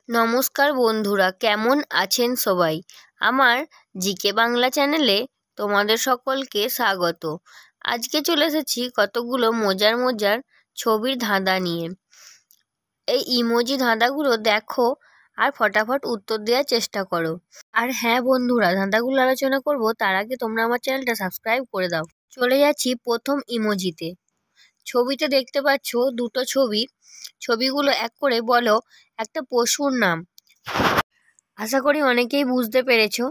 নমস্কার বন্ধুরা, কেমন আছেন সবাই? আমার জিকে বাংলা চ্যানেলে তোমাদের সকলকে স্বাগত। আজকে চলে এসেছি কতগুলো মজার মজার ছবির ধাঁধা নিয়ে। এই ইমোজি ধাঁধাগুলো দেখো আর ফটাফট উত্তর দেওয়ার চেষ্টা করো। আর হ্যাঁ বন্ধুরা, ধাঁধাগুলো আলোচনা করব তার আগে তোমরা আমার চ্যানেলটা সাবস্ক্রাইব করে দাও। চলে যাচ্ছি প্রথম ইমোজিতে। ছবিতে দেখতে পাচ্ছ দুটো ছবি। ছবিগুলো এক করে বলো একটা পশুর নাম। আশা করি অনেকেই বুঝতে পেরেছো।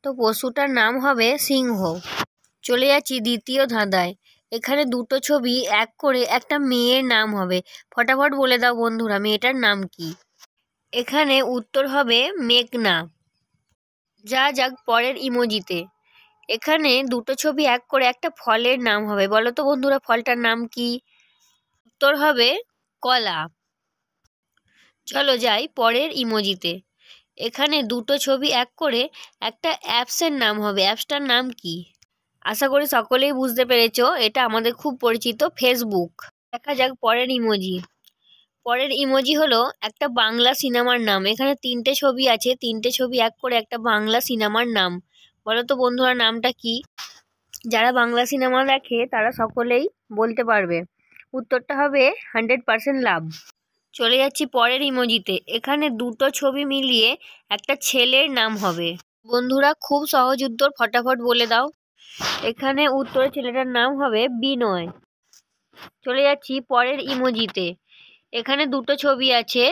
তো পশুটার নাম হবে সিংহ। চলে যাচ্ছি দ্বিতীয় ধাঁধায়। এখানে দুটো ছবি এক করে একটা মেয়ের নাম হবে। ফটাফট বলে দাও বন্ধুরা, মেয়েটার নাম কি? এখানে উত্তর হবে মেঘনা। যাক পরের ইমোজিতে। এখানে দুটো ছবি এক করে একটা ফলের নাম হবে। বলো তো বন্ধুরা, ফলটার নাম কি? উত্তর হবে কলা। চলো যাই পরের ইমোজিতে। এখানে দুটো ছবি এক করে একটা অ্যাপসের নাম হবে। অ্যাপসটার নাম কি? আশা করি সকলেই বুঝতে পেরেছো, এটা আমাদের খুব পরিচিত ফেসবুক। দেখা যাক পরের ইমোজি। পরের ইমোজি হলো একটা বাংলা সিনেমার নাম। এখানে তিনটে ছবি আছে, তিনটে ছবি এক করে একটা বাংলা সিনেমার নাম। বলো তো বন্ধুরা, নামটা কি? যারা বাংলা সিনেমা দেখে তারা সকলেই বলতে পারবে। উত্তরটা হবে 100% লাভ। চলে যাচ্ছি পরের ইমোজিতে। এখানে দুটো ছবি মিলিয়ে একটা ছেলের নাম হবে। বন্ধুরা খুব সহজ উত্তর, ফটাফট বলে দাও। এখানে উত্তরের ছেলেটার নাম হবে বিনয়। চলে যাচ্ছি পরের ইমোজিতে। এখানে দুটো ছবি আছে,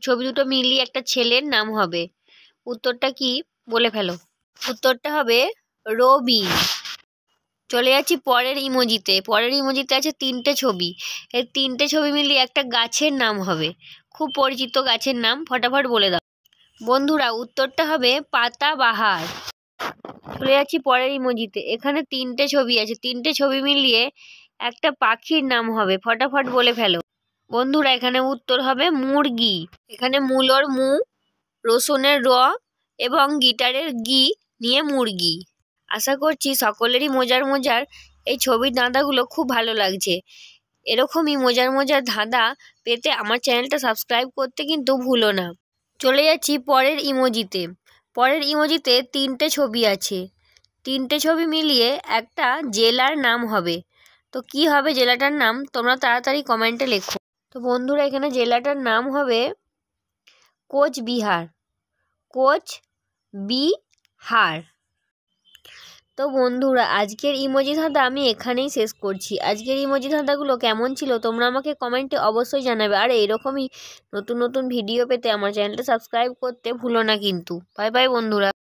ছবি দুটো মিলিয়ে একটা ছেলের নাম হবে। উত্তরটা কি বলে ফেলো। উত্তরটা হবে রবি। চলে যাচ্ছি পরের ইমোজিতে। পরের ইমোজিতে আছে তিনটে ছবি। এই তিনটে ছবি মিলিয়ে একটা গাছের নাম হবে। খুব পরিচিত গাছের নাম, ফটাফট বলে দাও। বন্ধুরা উত্তরটা হবে পাতাবাহার। চলে যাচ্ছি পরের ইমোজিতে। এখানে তিনটে ছবি আছে, তিনটে ছবি মিলিয়ে একটা পাখির নাম হবে। ফটাফট বলে ফেলো। বন্ধুরা এখানে উত্তর হবে মুরগি। এখানে মূলর মু, রসুনের র এবং গিটারের গি নিয়ে মুরগি। আশা করছি সকলেরই মজার মজার এই ছবির ধাঁধাগুলো খুব ভালো লাগছে। এরকমই মজার মজার ধাঁধা পেতে আমার চ্যানেলটা সাবস্ক্রাইব করতে কিন্তু ভুলো না। চলে যাচ্ছি পরের ইমোজিতে। পরের ইমোজিতে তিনটে ছবি আছে, তিনটে ছবি মিলিয়ে একটা জেলার নাম হবে। তো কি হবে জেলাটার নাম? তোমরা তাড়াতাড়ি কমেন্টে লেখো। তো বন্ধুরা এখানে জেলাটার নাম হবে কোচবিহার। কোচবিহার। তো বন্ধুরা আজকের ইমোজি ধাঁধা আমি এখানেই শেষ করছি। আজকের ইমোজি ধাঁধাগুলো কেমন ছিল তোমরা আমাকে কমেন্টে অবশ্যই জানাবে। আর এইরকমই নতুন নতুন ভিডিও পেতে আমার চ্যানেলটা সাবস্ক্রাইব করতে ভুলো না কিন্তু। বাই বাই বন্ধুরা।